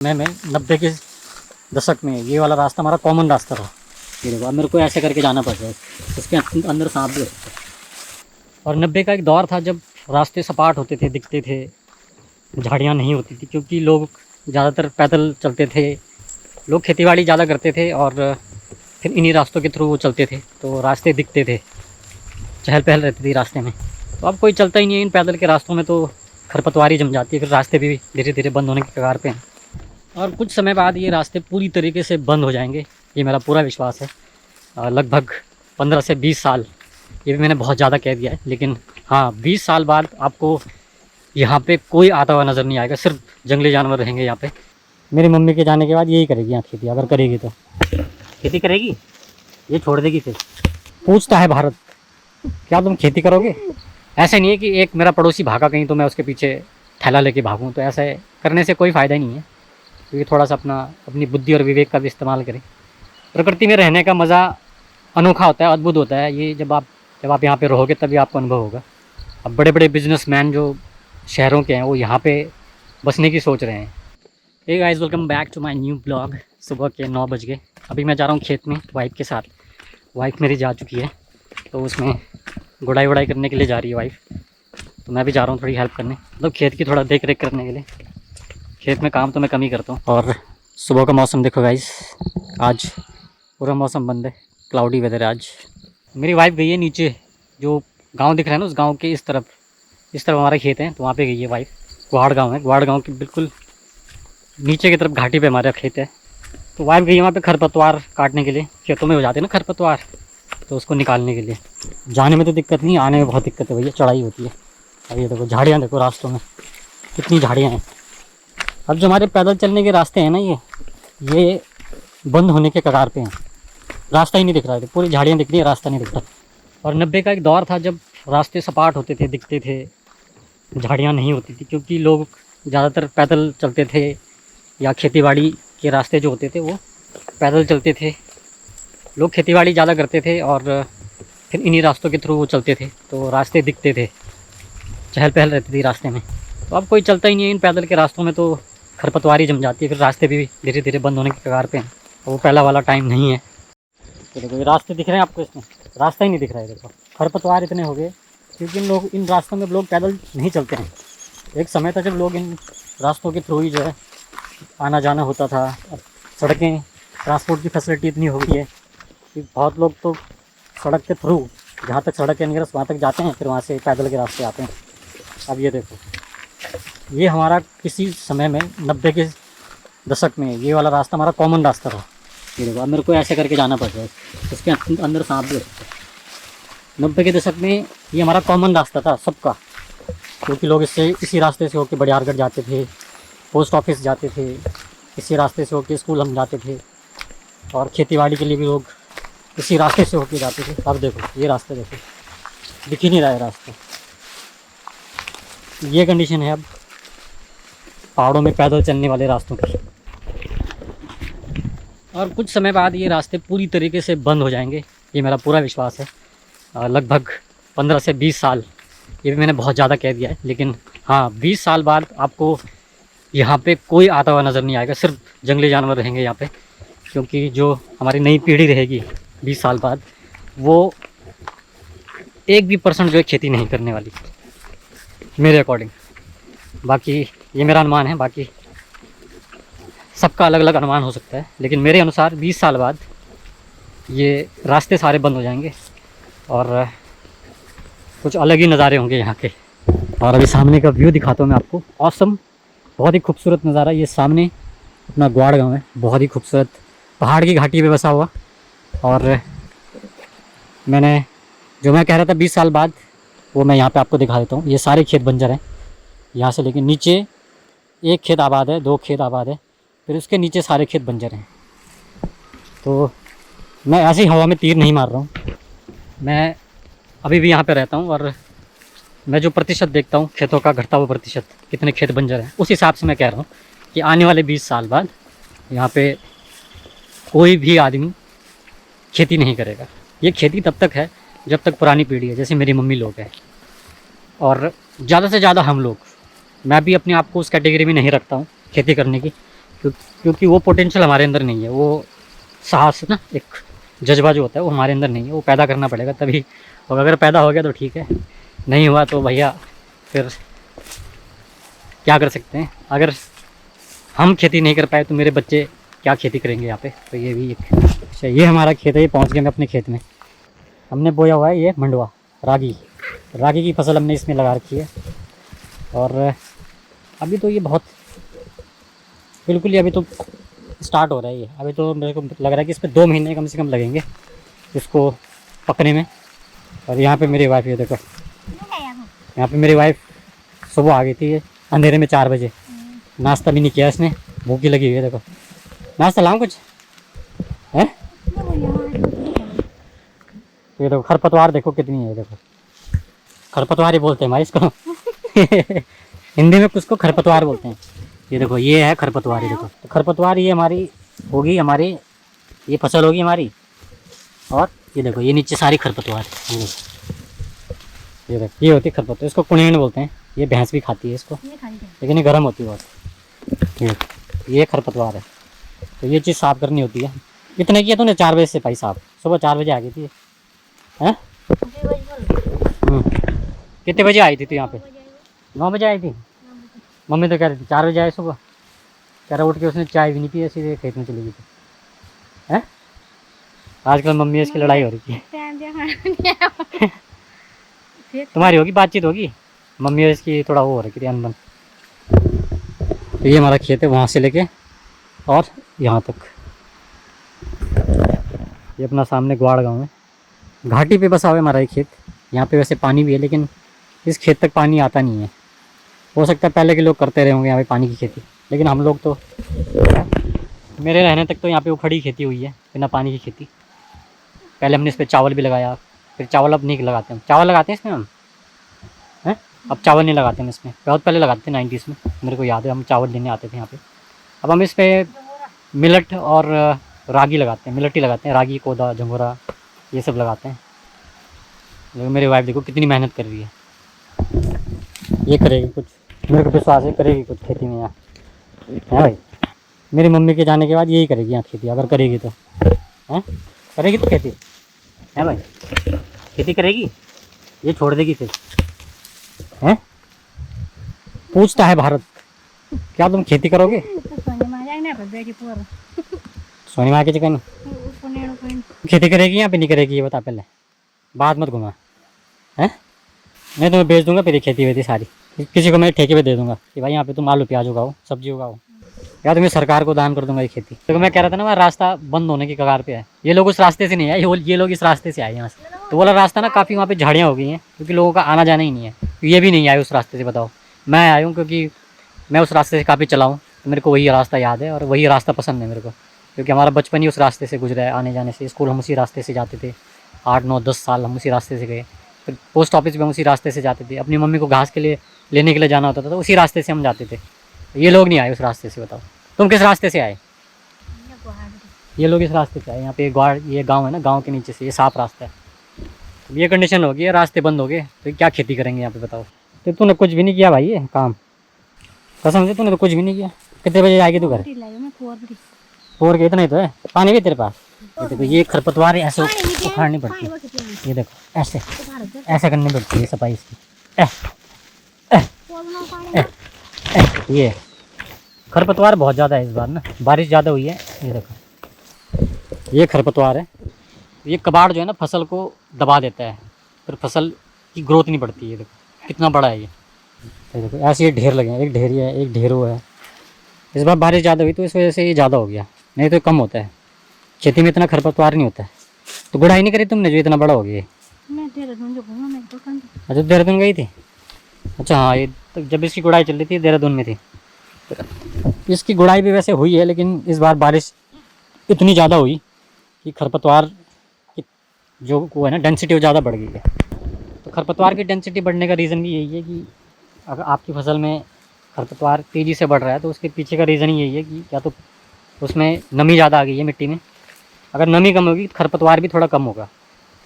में 90 के दशक में ये वाला रास्ता हमारा कॉमन रास्ता था। ये देखो अब मेरे को ऐसे करके जाना पड़ रहा है, इसके अंदर सांप भी हो सकता है। और 90 का एक दौर था जब रास्ते सपाट होते थे, दिखते थे, झाड़ियाँ नहीं होती थी क्योंकि लोग ज़्यादातर पैदल चलते थे, लोग खेतीबाड़ी ज़्यादा करते थे और फिर इन्हीं रास्तों के थ्रू वो चलते थे, तो रास्ते दिखते थे, चहल पहल रहती थी रास्ते में। तो अब कोई चलता ही नहीं है इन पैदल के रास्तों में, तो खरपतवारी जम जाती है, फिर रास्ते भी धीरे धीरे बंद होने के कगार पे हैं। और कुछ समय बाद ये रास्ते पूरी तरीके से बंद हो जाएंगे, ये मेरा पूरा विश्वास है। लगभग 15 से 20 साल, ये भी मैंने बहुत ज़्यादा कह दिया है, लेकिन हाँ 20 साल बाद आपको यहाँ पे कोई आता हुआ नज़र नहीं आएगा, सिर्फ जंगली जानवर रहेंगे यहाँ पे। मेरी मम्मी के जाने के बाद यही करेगी यहाँ खेती, अगर करेगी तो खेती करेगी, ये छोड़ देगी। फिर पूछता है भारत, क्या तुम खेती करोगे? ऐसे नहीं है कि एक मेरा पड़ोसी भागा कहीं तो मैं उसके पीछे थैला लेके भागूँ, तो ऐसा करने से कोई फ़ायदा नहीं है, क्योंकि थोड़ा सा अपनी बुद्धि और विवेक का भी इस्तेमाल करें। प्रकृति में रहने का मज़ा अनोखा होता है, अद्भुत होता है। ये जब आप यहाँ पे रहोगे तभी आपको अनुभव होगा। अब बड़े बड़े बिजनेसमैन जो शहरों के हैं वो यहाँ पे बसने की सोच रहे हैं। Hey guys, welcome back to my new blog. सुबह के 9 बज गए, अभी मैं जा रहा हूँ खेत में वाइफ के साथ। वाइफ मेरी जा चुकी है, तो उसमें गुड़ाई वुड़ाई करने के लिए जा रही है वाइफ, तो मैं भी जा रहा हूँ थोड़ी हेल्प करने, मतलब खेत की थोड़ा देख रेख करने के लिए। खेत में काम तो मैं कम ही करता हूँ। और सुबह का मौसम देखो गाइस, आज पूरा मौसम बंद है, क्लाउडी वेदर है आज। मेरी वाइफ गई है नीचे, जो गांव दिख रहा है ना, उस गांव के इस तरफ हमारे खेत हैं, तो वहाँ पे गई है वाइफ। ग्वाड़ गांव है, ग्वाड़ गांव के बिल्कुल नीचे की तरफ घाटी पे हमारा खेत है, तो वाइफ गई है वहाँ पे खरपतवार काटने के लिए। खेतों में हो जाते हैं ना खरपतवार, तो उसको निकालने के लिए। जाने में तो दिक्कत नहीं, आने में बहुत दिक्कत है भैया, चढ़ाई होती है। अब ये देखो झाड़ियाँ, देखो रास्तों में कितनी झाड़ियाँ हैं। अब जो हमारे पैदल चलने के रास्ते हैं ना, ये बंद होने के कगार पे हैं, रास्ता ही नहीं दिख रहा है, पूरी झाड़ियाँ दिख रही है, रास्ता नहीं दिख रहा। और 90 का एक दौर था जब रास्ते सपाट होते थे, दिखते थे, झाड़ियाँ नहीं होती थी क्योंकि लोग ज़्यादातर पैदल चलते थे, या खेतीबाड़ी के रास्ते जो होते थे वो पैदल चलते थे, लोग खेतीबाड़ी ज़्यादा करते थे और फिर इन्हीं रास्तों के थ्रू वो चलते थे, तो रास्ते दिखते थे, चहल पहल रहती थी रास्ते में। तो अब कोई चलता ही नहीं है इन पैदल के रास्तों में, तो खरपतवारी जम जाती है, फिर रास्ते भी धीरे धीरे बंद होने के कगार पे हैं। वो पहला वाला टाइम नहीं है। तो देखो ये रास्ते दिख रहे हैं आपको, इसमें रास्ता ही नहीं दिख रहा है। देखो खरपतवार इतने हो गए क्योंकि इन रास्तों में लोग पैदल नहीं चलते हैं। एक समय था जब लोग इन रास्तों के थ्रू ही जो है आना जाना होता था। अब सड़कें, ट्रांसपोर्ट की फैसिलिटी इतनी हो गई है कि बहुत लोग तो सड़क के थ्रू, जहाँ तक सड़क के नियरेस्ट वहाँ तक जाते हैं, फिर वहाँ से पैदल के रास्ते आते हैं। अब ये देखो, ये हमारा किसी समय में 90 के दशक में ये वाला रास्ता हमारा कॉमन रास्ता था। ये देखो अब मेरे को ऐसे करके जाना पड़ रहा है, इसके अंदर सांप भी हो सकता है। 90 के दशक में ये हमारा कॉमन रास्ता था सबका, क्योंकि लोग इसी रास्ते से होकर बड़ियारगढ़ जाते थे, पोस्ट ऑफिस जाते थे, इसी रास्ते से होकर स्कूल हम जाते थे, और खेतीबाड़ी के लिए भी लोग इसी रास्ते से होकर जाते थे। अब देखो ये रास्ते, देखो दिख ही नहीं रहा है रास्ता। ये कंडीशन है अब पहाड़ों में पैदल चलने वाले रास्तों की। और कुछ समय बाद ये रास्ते पूरी तरीके से बंद हो जाएंगे, ये मेरा पूरा विश्वास है। लगभग 15 से 20 साल, ये भी मैंने बहुत ज़्यादा कह दिया है, लेकिन हाँ 20 साल बाद आपको यहाँ पे कोई आता हुआ नज़र नहीं आएगा, सिर्फ जंगली जानवर रहेंगे यहाँ पे। क्योंकि जो हमारी नई पीढ़ी रहेगी 20 साल बाद, वो 1 भी % जो है खेती नहीं करने वाली, मेरे अकॉर्डिंग। बाकी ये मेरा अनुमान है, बाकी सबका अलग अलग अनुमान हो सकता है, लेकिन मेरे अनुसार 20 साल बाद ये रास्ते सारे बंद हो जाएंगे और कुछ अलग ही नज़ारे होंगे यहाँ के। और अभी सामने का व्यू दिखाता हूँ मैं आपको, ऑसम, बहुत ही खूबसूरत नज़ारा। ये सामने अपना ग्वाड़ गांव है, बहुत ही खूबसूरत पहाड़ की घाटी पे बसा हुआ। और मैं कह रहा था 20 साल बाद, वो मैं यहाँ पे आपको दिखा देता हूँ। ये सारे खेत बंजर हैं, यहाँ से लेकिन नीचे 1 खेत आबाद है, 2 खेत आबाद है, फिर उसके नीचे सारे खेत बंजर हैं। तो मैं ऐसे ही हवा में तीर नहीं मार रहा हूँ, मैं अभी भी यहाँ पे रहता हूँ और मैं जो प्रतिशत देखता हूँ खेतों का घटता हुआ प्रतिशत, कितने खेत बंजर हैं, उस हिसाब से मैं कह रहा हूँ कि आने वाले 20 साल बाद यहाँ पे कोई भी आदमी खेती नहीं करेगा। ये खेती तब तक है जब तक पुरानी पीढ़ी है, जैसे मेरी मम्मी लोग हैं, और ज़्यादा से ज़्यादा हम लोग। मैं भी अपने आप को उस कैटेगरी में नहीं रखता हूँ खेती करने की, क्योंकि वो पोटेंशियल हमारे अंदर नहीं है, वो साहस ना, एक जज्बा जो होता है वो हमारे अंदर नहीं है, वो पैदा करना पड़ेगा तभी। और अगर पैदा हो गया तो ठीक है, नहीं हुआ तो भैया फिर क्या कर सकते हैं। अगर हम खेती नहीं कर पाए तो मेरे बच्चे क्या खेती करेंगे यहाँ पे। तो ये भी एक अच्छा, ये हमारा खेत है, ये पहुँच गए हम अपने खेत में। हमने बोया हुआ है ये मंडवा, रागी की फसल हमने इसमें लगा रखी है। और अभी तो ये बहुत बिल्कुल ही अभी तो स्टार्ट हो रहा है ये। अभी तो मेरे को लग रहा है कि इसमें 2 महीने कम से कम लगेंगे इसको पकने में। और यहाँ पे मेरी वाइफ, ये देखो यहाँ पे मेरी वाइफ सुबह आ गई थी अंधेरे में 4 बजे, नाश्ता भी नहीं किया इसने, भूखी लगी हुई है। देखो नाश्ता लाऊं कुछ है। ये देखो खरपतवार देखो कितनी है, देखो खरपतवार ही बोलते हैं भाई इसको हिंदी में कुछ को खरपतवार बोलते हैं। ये देखो ये है खरपतवार, ये देखो तो खरपतवार ये हमारी होगी, हमारी ये फसल होगी हमारी। और ये देखो ये नीचे सारी खरपतवार, ये देखो ये होती है खरपतवार, इसको कुणेन बोलते हैं। ये भैंस भी खाती है इसको, लेकिन ये गर्म होती है बहुत। ये खरपतवार है, तो ये चीज़ साफ़ करनी होती है। कितने किया तूने? 4 बजे से भाई साहब, सुबह 4 बजे आ गई थी हैं? कितने बजे आई थी तू यहाँ पे? 9 बजे आई थी। मम्मी तो कह रही थी 4 बजे आए सुबह, कह रहा उठ के उसने चाय भी नहीं पी, सीधे खेत में चली गई थी हैं। आजकल मम्मी इसकी लड़ाई हो रही है तुम्हारी होगी, बातचीत होगी, मम्मी और इसकी थोड़ा वो हो रही थी अनबन। तो ये हमारा खेत है, वहाँ से लेके और यहाँ तक। ये अपना सामने ग्वाड़ गांव है, घाटी पे बसा हुआ है हमारा ये खेत। यहाँ पे वैसे पानी भी है, लेकिन इस खेत तक पानी आता नहीं है। हो सकता है पहले के लोग करते रहे होंगे यहाँ पे पानी की खेती, लेकिन हम लोग तो, मेरे रहने तक तो यहाँ पे उखड़ी खेती हुई है, बिना पानी की खेती। पहले हमने इस पर चावल भी लगाया, फिर चावल अब नहीं लगाते हम। चावल लगाते हैं इसमें हम हैं, अब चावल नहीं लगाते हम इसमें। बहुत पहले लगाते थे 90s में, मेरे को याद है, हम चावल लेने आते थे यहाँ पे। अब हम इस पर मिलट और रागी लगाते हैं, मिलट ही लगाते हैं, रागी, कोदा, झंगोरा ये सब लगाते हैं। लेकिन मेरी वाइफ देखो कितनी मेहनत कर रही है, ये करेगी कुछ, मेरे को विश्वास है करेगी कुछ खेती में यहाँ है भाई। मेरी मम्मी के जाने के बाद यही करेगी यहाँ खेती, अगर करेगी तो हैं, करेगी तो खेती है भाई, खेती करेगी, ये छोड़ देगी फिर हैं। पूछता है भारत, क्या तुम खेती करोगे? सोनी माँ की जगह नहीं खेती करेगी, यहाँ पे नहीं करेगी, ये बता पहले, बात मत घुमा हैं। मैं तुम्हें बेच दूंगा फिर ये खेती वेती सारी, किसी को मैं ठेके पे दे दूंगा कि भाई यहाँ पे तुम आलू प्याज उगाओ, सब्जी उगाओ, या तो मैं सरकार को दान कर दूंगा ये खेती। तो मैं कह रहा था ना, वहाँ रास्ता बंद होने की कगार पे है। ये लोग उस रास्ते से नहीं आए, ये लोग इस रास्ते से आए यहाँ से। तो वो वाला रास्ता ना काफ़ी वहाँ पे झाड़ियाँ हो गई हैं, क्योंकि लोगों का आना जाना ही नहीं है। ये भी नहीं आए उस रास्ते से, बताओ। मैं आया हूँ क्योंकि मैं उस रास्ते से काफ़ी चला हूँ, तो मेरे को वही रास्ता याद है और वही रास्ता पसंद है मेरे को, क्योंकि हमारा बचपन ही उस रास्ते से गुजरा है, आने जाने से। स्कूल हम उसी रास्ते से जाते थे, 8, 9, 10 साल हम उसी रास्ते से गए। फिर पोस्ट ऑफिस भी हम उसी रास्ते से जाते थे, अपनी मम्मी को घास के लिए लेने के लिए जाना होता था, तो उसी रास्ते से हम जाते थे। ये लोग नहीं आए उस रास्ते से, बताओ तुम किस रास्ते से आए? ये लोग इस रास्ते से आए। यहाँ पे ग्वाड़, ये गांव है ना, गांव के नीचे से ये साफ रास्ता है। तो ये कंडीशन होगी, ये रास्ते बंद हो गए तो क्या खेती करेंगे यहाँ पे, बताओ। तो तूने कुछ भी नहीं किया भाई ये काम, कसम से तूने तो कुछ भी नहीं किया। कितने बजे आएगी तू घर? 4 के इतना ही तो है। पानी भी तेरे पास? ये देखो ये खरपतवार ऐसे उखाड़नी पड़ती है, ये देखो ऐसे ऐसे करनी पड़ती है सफाई इसकी। ये खरपतवार बहुत ज़्यादा है इस बार ना, बारिश ज़्यादा हुई है। ये देखो ये खरपतवार है, ये कबाड़ जो है ना फसल को दबा देता है, फिर फसल की ग्रोथ नहीं बढ़ती है। ये देखो कितना बड़ा है ये देखो ऐसे ये ढेर लगे हैं, एक ढेरी है, एक ढेरों है। इस बार बारिश ज़्यादा हुई तो इस वजह से ये ज़्यादा हो गया, नहीं तो कम होता है। खेती में इतना खरपतवार नहीं होता है। तो गुड़ाई नहीं करी तुमने जो इतना बड़ा हो गया? अच्छा देहरादून गई थी? अच्छा हाँ, ये तो जब इसकी गुड़ाई चल रही थी देहरादून में थी। इसकी गुड़ाई भी वैसे हुई है, लेकिन इस बार बारिश इतनी ज़्यादा हुई कि खरपतवार की जो वो है ना डेंसिटी वो ज़्यादा बढ़ गई है। तो खरपतवार की डेंसिटी बढ़ने का रीज़न भी यही है कि अगर आपकी फसल में खरपतवार तेज़ी से बढ़ रहा है तो उसके पीछे का रीज़न ही यही है कि या तो उसमें नमी ज़्यादा आ गई है मिट्टी में। अगर नमी कम होगी तो खरपतवार भी थोड़ा कम होगा।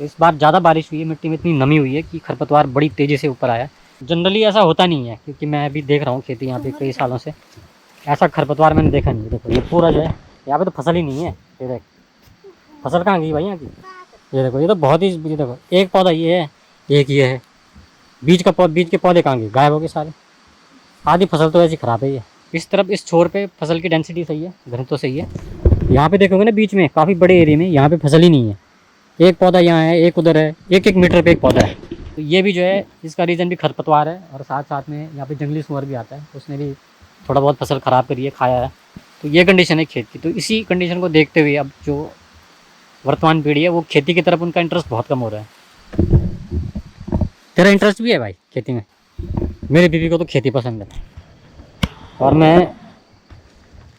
तो इस बार ज़्यादा बारिश हुई है, मिट्टी में इतनी नमी हुई है कि खरपतवार बड़ी तेज़ी से ऊपर आया। जनरली ऐसा होता नहीं है, क्योंकि मैं अभी देख रहा हूँ खेती यहाँ पे कई सालों से, ऐसा खरपतवार मैंने देखा नहीं। देखो ये पूरा जो है यहाँ पे तो फसल ही नहीं है। ये देख फसल कहाँ गई भाई यहाँ की। ये देखो ये तो बहुत ही, ये देखो एक पौधा ये है, एक ये है, बीज के पौधे कहाँ गए, गायब हो गए सारे। आधी फसल तो ऐसी खराब है ये। इस तरफ इस छोर पे फसल की डेंसिटी सही है, घर तो सही है। यहाँ पे देखोगे ना बीच में काफ़ी बड़े एरिया में यहाँ पे फसल ही नहीं है। एक पौधा यहाँ है, एक उधर है, एक एक मीटर पे एक पौधा है। तो ये भी जो है इसका रीज़न भी खरपतवार है, और साथ साथ में यहाँ पे जंगली सुअर भी आता है, उसने भी थोड़ा बहुत फसल ख़राब करी है, खाया है। तो ये कंडीशन है खेत की। तो इसी कंडीशन को देखते हुए अब जो वर्तमान पीढ़ी है वो खेती की तरफ उनका इंटरेस्ट बहुत कम हो रहा है। तेरा इंटरेस्ट भी है भाई खेती में? मेरी बीवी को तो खेती पसंद है, और मैं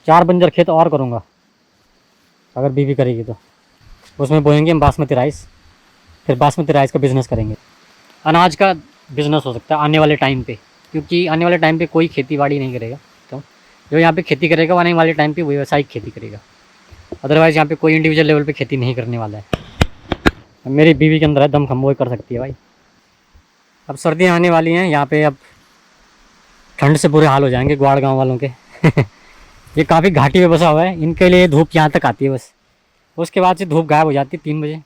4 बंजर खेत और करूँगा अगर बीवी करेगी तो। उसमें बोएंगे हम बासमती राइस, फिर बासमती राइस का बिज़नेस करेंगे। अनाज का बिज़नेस हो सकता है आने वाले टाइम पे, क्योंकि आने वाले टाइम पे कोई खेती बाड़ी नहीं करेगा। तो जो यहाँ पे खेती करेगा वो आने वाले टाइम पे व्यावसायिक खेती करेगा। अदरवाइज़ यहाँ पे कोई इंडिविजुअल लेवल पे खेती नहीं करने वाला है। मेरी बीवी के अंदर है दम, वो कर सकती है भाई। अब सर्दियाँ आने वाली हैं यहाँ पे, अब ठंड से बुरे हाल हो जाएंगे ग्वाड़ गाँव वालों के। ये काफ़ी घाटी में बसा हुआ है, इनके लिए धूप यहाँ तक आती है बस, उसके बाद से धूप गायब हो जाती है 3 बजे।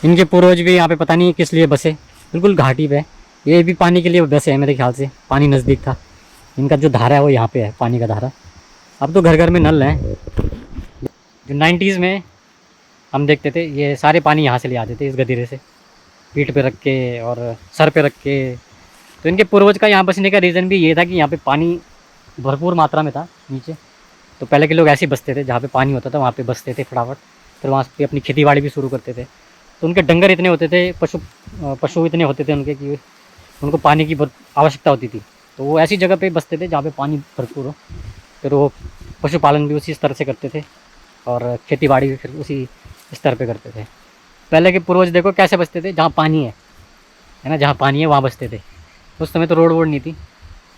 इनके पूर्वज भी यहाँ पे पता नहीं किस लिए बसे, बिल्कुल घाटी पे। ये भी पानी के लिए बसे हैं मेरे ख्याल से, पानी नज़दीक था। इनका जो धारा है वो यहाँ पे है, पानी का धारा। अब तो घर घर में नल हैं। जो 90s में हम देखते थे ये सारे पानी यहाँ से ले आते थे, इस गधीरे से पीठ पे रख के और सर पे रख के। तो इनके पूर्वज का यहाँ बसने का रीज़न भी ये था कि यहाँ पे पानी भरपूर मात्रा में था नीचे। तो पहले के लोग ऐसे ही बसते थे, जहाँ पे पानी होता था वहाँ पे बसते थे फटाफट, फिर वहाँ पे अपनी खेती बाड़ी भी शुरू करते थे। तो उनके डंगर इतने होते थे, पशु इतने होते थे उनके कि उनको पानी की बहुत आवश्यकता होती थी। तो वो ऐसी जगह पे बसते थे जहाँ पे पानी भरपूर हो। फिर वो पशुपालन भी उसी स्तर से करते थे, और खेती बाड़ी भी फिर उसी स्तर पे करते थे। पहले के पूर्वज देखो कैसे बसते थे, जहाँ पानी है ना, जहाँ पानी है वहाँ बसते थे। उस समय तो रोड वोड नहीं थी,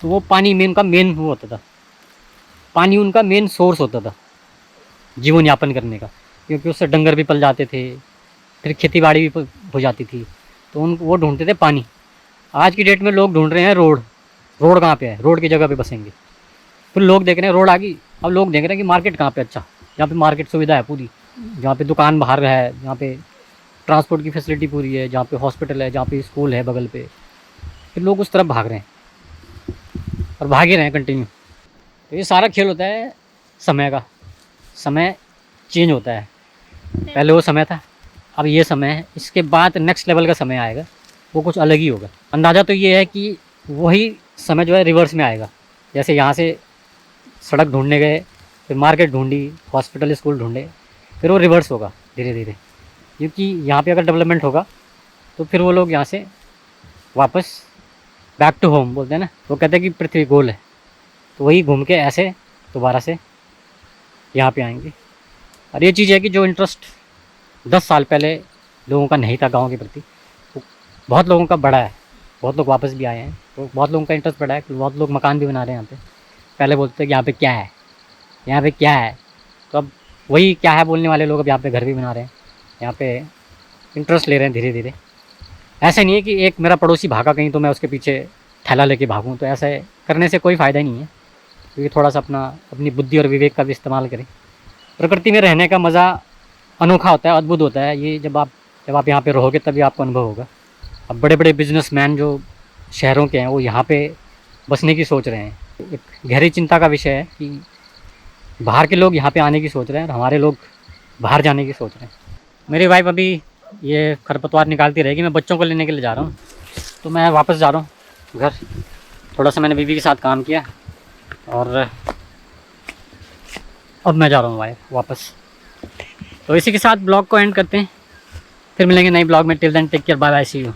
तो वो पानी उनका मेन वो होता था, पानी उनका मेन सोर्स होता था जीवन यापन करने का, क्योंकि उससे डंगर भी पल जाते थे, फिर खेती बाड़ी भी हो जाती थी। तो वो ढूंढते थे पानी। आज की डेट में लोग ढूंढ रहे हैं रोड। रोड कहाँ पे है? रोड की जगह पे बसेंगे। फिर लोग देख रहे हैं रोड आ गई, अब लोग देख रहे हैं कि मार्केट कहाँ पे अच्छा, जहाँ पे मार्केट सुविधा है पूरी, जहाँ पे दुकान बाहर है, जहाँ पे ट्रांसपोर्ट की फैसिलिटी पूरी है, जहाँ पे हॉस्पिटल है, जहाँ पे स्कूल है बगल पे। फिर लोग उस तरफ भाग रहे हैं और भाग ही रहे हैं कंटिन्यू। तो ये सारा खेल होता है समय का। समय चेंज होता है, पहले वो समय था, अब ये समय है, इसके बाद नेक्स्ट लेवल का समय आएगा, वो कुछ अलग ही होगा। अंदाज़ा तो ये है कि वही समय जो है रिवर्स में आएगा। जैसे यहाँ से सड़क ढूंढने गए, फिर मार्केट ढूंढी, हॉस्पिटल स्कूल ढूंढे, फिर वो रिवर्स होगा धीरे धीरे। क्योंकि यहाँ पे अगर डेवलपमेंट होगा तो फिर वो लोग यहाँ से वापस बैक टू होम बोलते हैं ना, वो कहते हैं कि पृथ्वी गोल है, तो वही घूम के ऐसे दोबारा से यहाँ पे आएंगे। और ये चीज़ है कि जो इंटरेस्ट 10 साल पहले लोगों का नहीं था गांव के प्रति, वो बहुत लोगों का बढ़ा है। बहुत लोग वापस भी आए हैं, तो बहुत लोगों का इंटरेस्ट बढ़ा है। बहुत लोग मकान भी बना रहे हैं यहाँ पे। पहले बोलते थे कि यहाँ पे क्या है, यहाँ पे क्या है, तो अब वही क्या है बोलने वाले लोग अब यहाँ पे घर भी बना रहे हैं, यहाँ पे इंटरेस्ट ले रहे हैं धीरे धीरे। ऐसा नहीं है कि एक मेरा पड़ोसी भागा कहीं तो मैं उसके पीछे थैला लेके भागूँ, तो ऐसा करने से कोई फ़ायदा नहीं है। क्योंकि थोड़ा सा अपनी बुद्धि और विवेक का भी इस्तेमाल करें। प्रकृति में रहने का मज़ा अनोखा होता है, अद्भुत होता है। ये जब आप यहाँ पे रहोगे तभी आपको अनुभव होगा। अब बड़े बड़े बिजनेसमैन जो शहरों के हैं वो यहाँ पे बसने की सोच रहे हैं। एक गहरी चिंता का विषय है कि बाहर के लोग यहाँ पे आने की सोच रहे हैं और हमारे लोग बाहर जाने की सोच रहे हैं। मेरी वाइफ अभी ये खरपतवार निकालती रहेगी, मैं बच्चों को लेने के लिए जा रहा हूँ, तो मैं वापस जा रहा हूँ घर। थोड़ा सा मैंने बीवी के साथ काम किया और अब मैं जा रहा हूँ वाइफ वापस। तो इसी के साथ ब्लॉग को एंड करते हैं, फिर मिलेंगे नई ब्लॉग में। Till then take care, bye bye, see you.